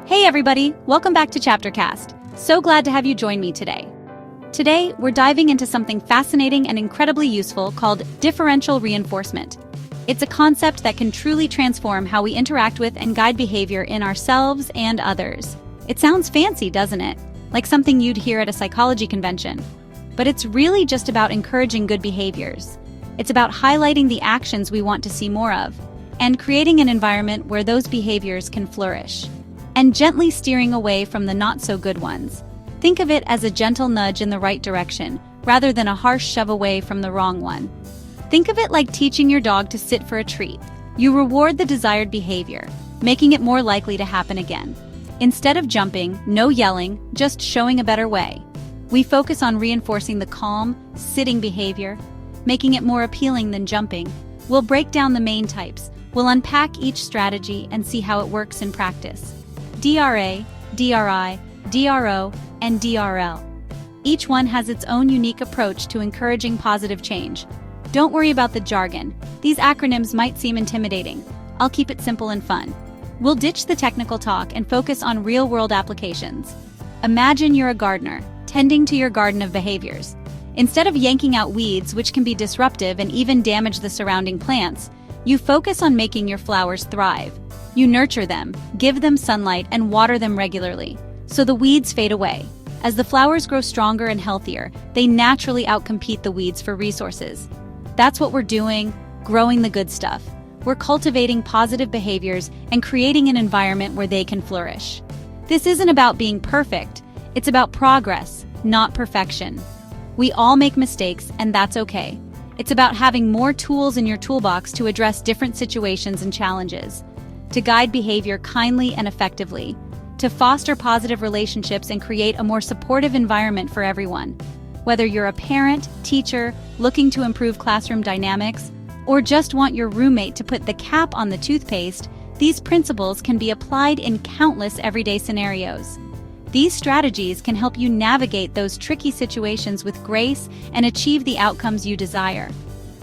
Hey everybody, welcome back to ChapterCast. So glad to have you join me today. Today, we're diving into something fascinating and incredibly useful called differential reinforcement. It's a concept that can truly transform how we interact with and guide behavior in ourselves and others. It sounds fancy, doesn't it? Like something you'd hear at a psychology convention. But it's really just about encouraging good behaviors. It's about highlighting the actions we want to see more of, and creating an environment where those behaviors can flourish, and gently steering away from the not-so-good ones. Think of it as a gentle nudge in the right direction, rather than a harsh shove away from the wrong one. Think of it like teaching your dog to sit for a treat. You reward the desired behavior, making it more likely to happen again. Instead of jumping, no yelling, just showing a better way. We focus on reinforcing the calm, sitting behavior, making it more appealing than jumping. We'll break down the main types. We'll unpack each strategy and see how it works in practice. DRA, DRI, DRO, and DRL. Each one has its own unique approach to encouraging positive change. Don't worry about the jargon. These acronyms might seem intimidating. I'll keep it simple and fun. We'll ditch the technical talk and focus on real-world applications. Imagine you're a gardener, tending to your garden of behaviors. Instead of yanking out weeds, which can be disruptive and even damage the surrounding plants, you focus on making your flowers thrive. You nurture them, give them sunlight, and water them regularly, so the weeds fade away. As the flowers grow stronger and healthier, they naturally outcompete the weeds for resources. That's what we're doing, growing the good stuff. We're cultivating positive behaviors and creating an environment where they can flourish. This isn't about being perfect, it's about progress, not perfection. We all make mistakes, and that's okay. It's about having more tools in your toolbox to address different situations and challenges, to guide behavior kindly and effectively, to foster positive relationships and create a more supportive environment for everyone. Whether you're a parent, teacher, looking to improve classroom dynamics, or just want your roommate to put the cap on the toothpaste, these principles can be applied in countless everyday scenarios. These strategies can help you navigate those tricky situations with grace and achieve the outcomes you desire.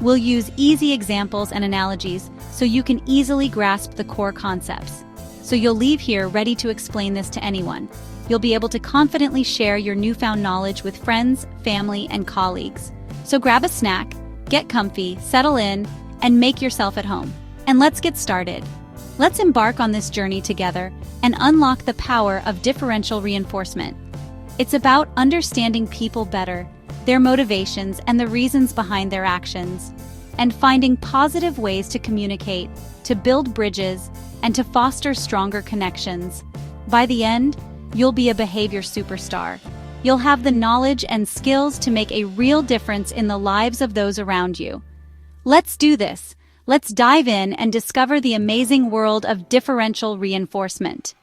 We'll use easy examples and analogies so you can easily grasp the core concepts. So you'll leave here ready to explain this to anyone. You'll be able to confidently share your newfound knowledge with friends, family, and colleagues. So grab a snack, get comfy, settle in, and make yourself at home. And let's get started. Let's embark on this journey together and unlock the power of differential reinforcement. It's about understanding people better, their motivations and the reasons behind their actions, and finding positive ways to communicate, to build bridges, and to foster stronger connections. By the end, you'll be a behavior superstar. You'll have the knowledge and skills to make a real difference in the lives of those around you. Let's do this. Let's dive in and discover the amazing world of differential reinforcement.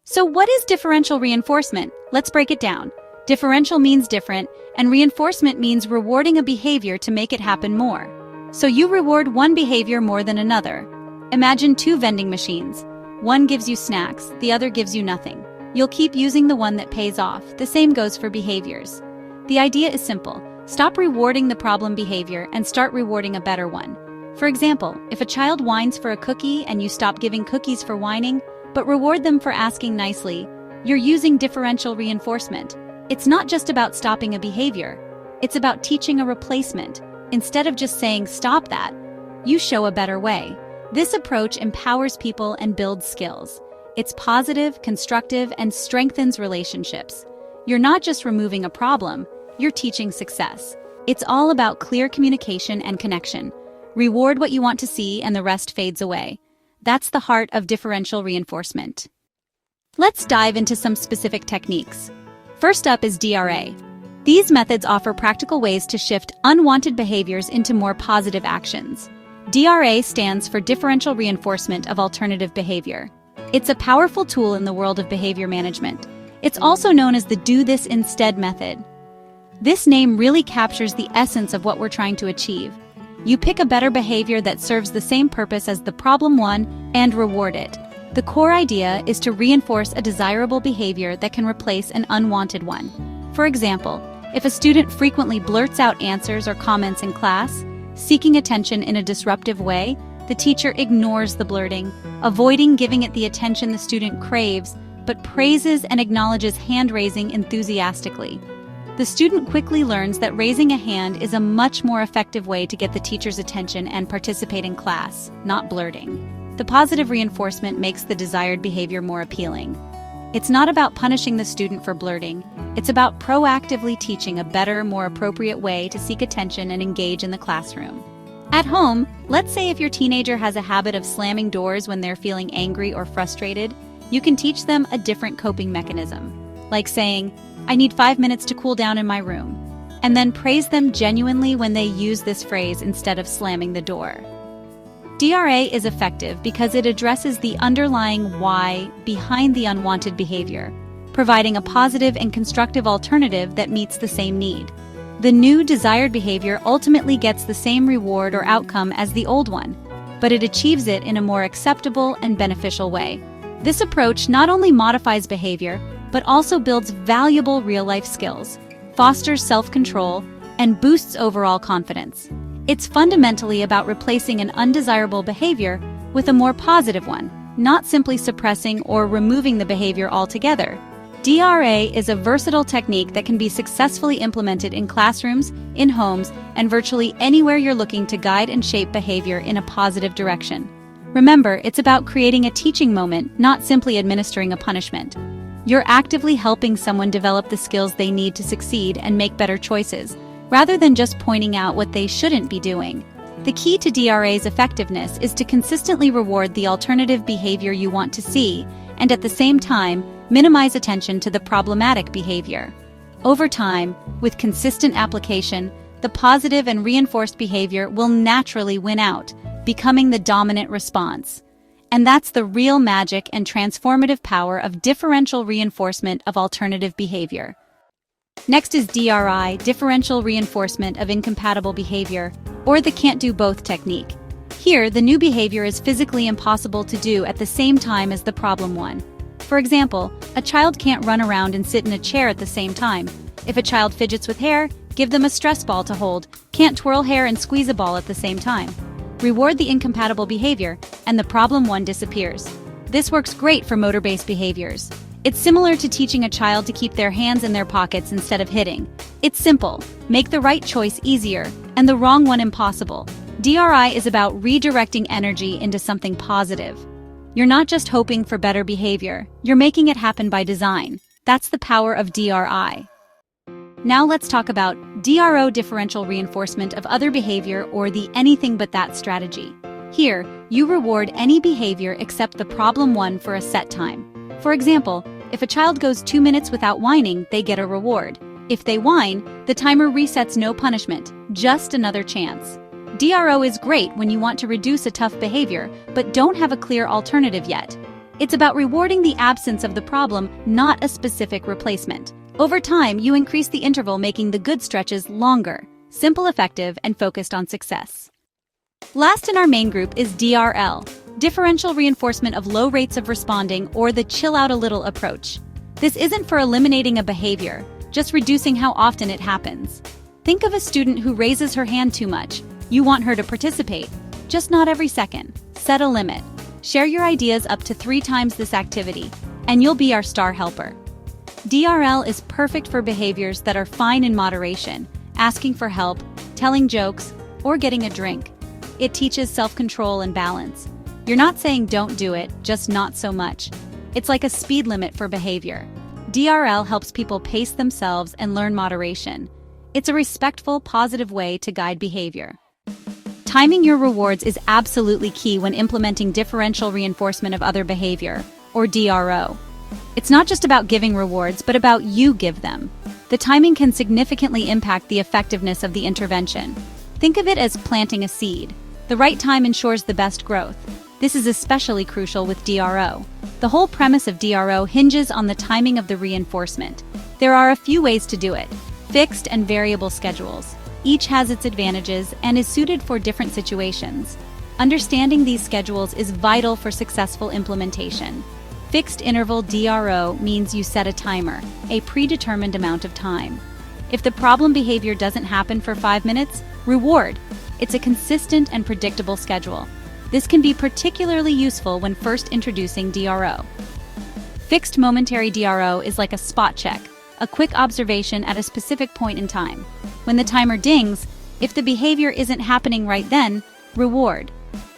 So what is differential reinforcement? Let's break it down. Differential means different, and reinforcement means rewarding a behavior to make it happen more. So you reward one behavior more than another. Imagine two vending machines. One gives you snacks, the other gives you nothing. You'll keep using the one that pays off. The same goes for behaviors. The idea is simple. Stop rewarding the problem behavior and start rewarding a better one. For example, if a child whines for a cookie and you stop giving cookies for whining, but reward them for asking nicely, you're using differential reinforcement. It's not just about stopping a behavior. It's about teaching a replacement. Instead of just saying, "Stop that," you show a better way. This approach empowers people and builds skills. It's positive, constructive, and strengthens relationships. You're not just removing a problem, you're teaching success. It's all about clear communication and connection. Reward what you want to see and the rest fades away. That's the heart of differential reinforcement. Let's dive into some specific techniques. First up is DRA. These methods offer practical ways to shift unwanted behaviors into more positive actions. DRA stands for Differential Reinforcement of Alternative Behavior. It's a powerful tool in the world of behavior management. It's also known as the Do This Instead method. This name really captures the essence of what we're trying to achieve. You pick a better behavior that serves the same purpose as the problem one and reward it. The core idea is to reinforce a desirable behavior that can replace an unwanted one. For example, if a student frequently blurts out answers or comments in class, seeking attention in a disruptive way, the teacher ignores the blurting, avoiding giving it the attention the student craves but praises and acknowledges hand-raising enthusiastically. The student quickly learns that raising a hand is a much more effective way to get the teacher's attention and participate in class, not blurting. The positive reinforcement makes the desired behavior more appealing. It's not about punishing the student for blurting. It's about proactively teaching a better, more appropriate way to seek attention and engage in the classroom. At home, let's say if your teenager has a habit of slamming doors when they're feeling angry or frustrated, you can teach them a different coping mechanism, like saying, "I need 5 minutes to cool down in my room," and then praise them genuinely when they use this phrase instead of slamming the door. DRA is effective because it addresses the underlying why behind the unwanted behavior, providing a positive and constructive alternative that meets the same need. The new desired behavior ultimately gets the same reward or outcome as the old one, but it achieves it in a more acceptable and beneficial way. This approach not only modifies behavior, but also builds valuable real-life skills, fosters self-control, and boosts overall confidence. It's fundamentally about replacing an undesirable behavior with a more positive one, not simply suppressing or removing the behavior altogether. DRA is a versatile technique that can be successfully implemented in classrooms, in homes, and virtually anywhere you're looking to guide and shape behavior in a positive direction. Remember, it's about creating a teaching moment, not simply administering a punishment. You're actively helping someone develop the skills they need to succeed and make better choices, rather than just pointing out what they shouldn't be doing. The key to DRA's effectiveness is to consistently reward the alternative behavior you want to see, and at the same time, minimize attention to the problematic behavior. Over time, with consistent application, the positive and reinforced behavior will naturally win out, becoming the dominant response. And that's the real magic and transformative power of differential reinforcement of alternative behavior. Next is DRI, differential reinforcement of incompatible behavior, or the can't-do-both technique. Here, the new behavior is physically impossible to do at the same time as the problem one. For example, a child can't run around and sit in a chair at the same time. If a child fidgets with hair, give them a stress ball to hold. Can't twirl hair and squeeze a ball at the same time. Reward the incompatible behavior, and the problem one disappears. This works great for motor-based behaviors. It's similar to teaching a child to keep their hands in their pockets instead of hitting. It's simple. Make the right choice easier, and the wrong one impossible. DRI is about redirecting energy into something positive. You're not just hoping for better behavior, you're making it happen by design. That's the power of DRI. Now let's talk about DRO, differential reinforcement of other behavior, or the anything but that strategy. Here, you reward any behavior except the problem one for a set time. For example, if a child goes 2 minutes without whining, they get a reward. If they whine, the timer resets, no punishment, just another chance. DRO is great when you want to reduce a tough behavior, but don't have a clear alternative yet. It's about rewarding the absence of the problem, not a specific replacement. Over time, you increase the interval, making the good stretches longer, simple, effective, and focused on success. Last in our main group is DRL, differential reinforcement of low rates of responding, or the chill out a little approach. This isn't for eliminating a behavior, just reducing how often it happens. Think of a student who raises her hand too much. You want her to participate, just not every second. Set a limit. Share your ideas up to 3 times this activity, and you'll be our star helper. DRL is perfect for behaviors that are fine in moderation, asking for help, telling jokes, or getting a drink. It teaches self-control and balance. You're not saying don't do it, just not so much. It's like a speed limit for behavior. DRL helps people pace themselves and learn moderation. It's a respectful, positive way to guide behavior. Timing your rewards is absolutely key when implementing differential reinforcement of other behavior, or DRO. It's not just about giving rewards, but about you give them. The timing can significantly impact the effectiveness of the intervention. Think of it as planting a seed. The right time ensures the best growth. This is especially crucial with DRO. The whole premise of DRO hinges on the timing of the reinforcement. There are a few ways to do it. Fixed and variable schedules. Each has its advantages and is suited for different situations. Understanding these schedules is vital for successful implementation. Fixed interval DRO means you set a timer, a predetermined amount of time. If the problem behavior doesn't happen for 5 minutes, reward. It's a consistent and predictable schedule. This can be particularly useful when first introducing DRO. Fixed momentary DRO is like a spot check, a quick observation at a specific point in time. When the timer dings, if the behavior isn't happening right then, reward.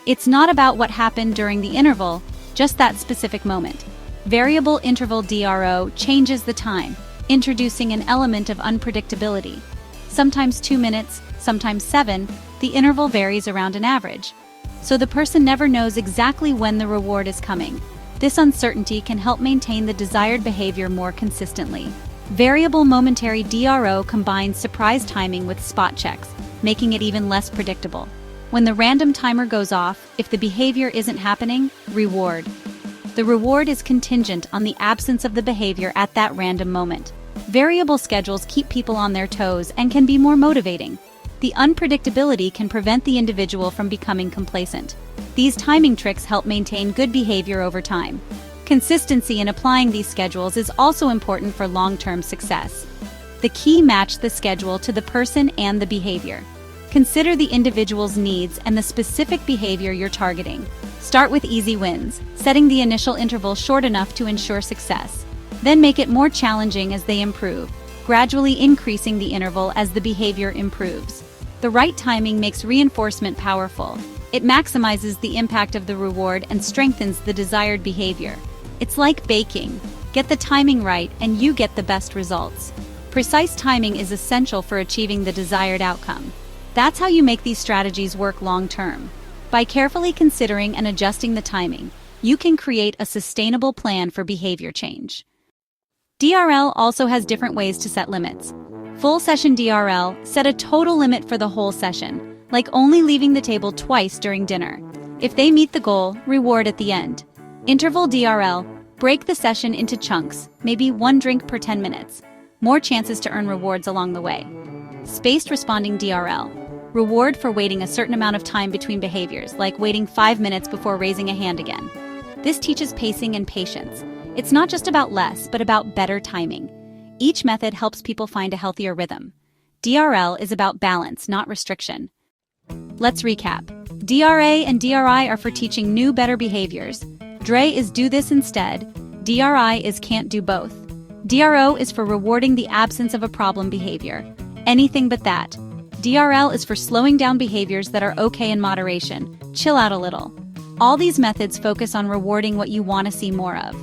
It's not about what happened during the interval, just that specific moment. Variable interval DRO changes the time, introducing an element of unpredictability. Sometimes 2 minutes, sometimes 7, the interval varies around an average. So the person never knows exactly when the reward is coming. This uncertainty can help maintain the desired behavior more consistently. Variable momentary DRO combines surprise timing with spot checks, making it even less predictable. When the random timer goes off, if the behavior isn't happening, reward. The reward is contingent on the absence of the behavior at that random moment. Variable schedules keep people on their toes and can be more motivating. The unpredictability can prevent the individual from becoming complacent. These timing tricks help maintain good behavior over time. Consistency in applying these schedules is also important for long-term success. The key: match the schedule to the person and the behavior. Consider the individual's needs and the specific behavior you're targeting. Start with easy wins, setting the initial interval short enough to ensure success. Then make it more challenging as they improve, gradually increasing the interval as the behavior improves. The right timing makes reinforcement powerful. It maximizes the impact of the reward and strengthens the desired behavior. It's like baking. Get the timing right and you get the best results. Precise timing is essential for achieving the desired outcome. That's how you make these strategies work long-term. By carefully considering and adjusting the timing, you can create a sustainable plan for behavior change. DRL also has different ways to set limits. Full session DRL, set a total limit for the whole session, like only leaving the table twice during dinner. If they meet the goal, reward at the end. Interval DRL, break the session into chunks, maybe 1 drink per 10 minutes. More chances to earn rewards along the way. Spaced responding DRL, reward for waiting a certain amount of time between behaviors, like waiting 5 minutes before raising a hand again. This teaches pacing and patience. It's not just about less, but about better timing. Each method helps people find a healthier rhythm. DRL is about balance, not restriction. Let's recap. DRA and DRI are for teaching new, better behaviors. DRA is do this instead. DRI is can't do both. DRO is for rewarding the absence of a problem behavior. Anything but that. DRL is for slowing down behaviors that are okay in moderation. Chill out a little. All these methods focus on rewarding what you want to see more of.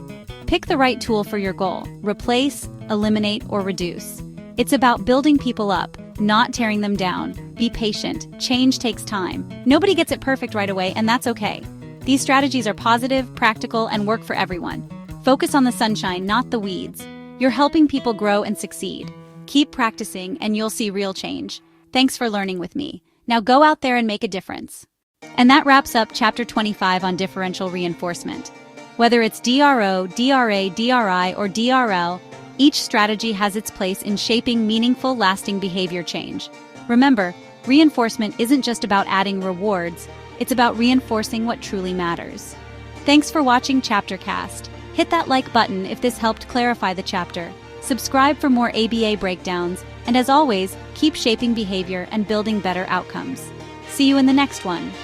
Pick the right tool for your goal. Replace, eliminate, or reduce. It's about building people up, not tearing them down. Be patient. Change takes time. Nobody gets it perfect right away, and that's okay. These strategies are positive, practical, and work for everyone. Focus on the sunshine, not the weeds. You're helping people grow and succeed. Keep practicing, and you'll see real change. Thanks for learning with me. Now go out there and make a difference. And that wraps up Chapter 25 on differential reinforcement. Whether it's DRO, DRA, DRI, or DRL, each strategy has its place in shaping meaningful, lasting behavior change. Remember, reinforcement isn't just about adding rewards, it's about reinforcing what truly matters. Thanks for watching ChapterCast. Hit that like button if this helped clarify the chapter. Subscribe for more ABA breakdowns, and as always, keep shaping behavior and building better outcomes. See you in the next one.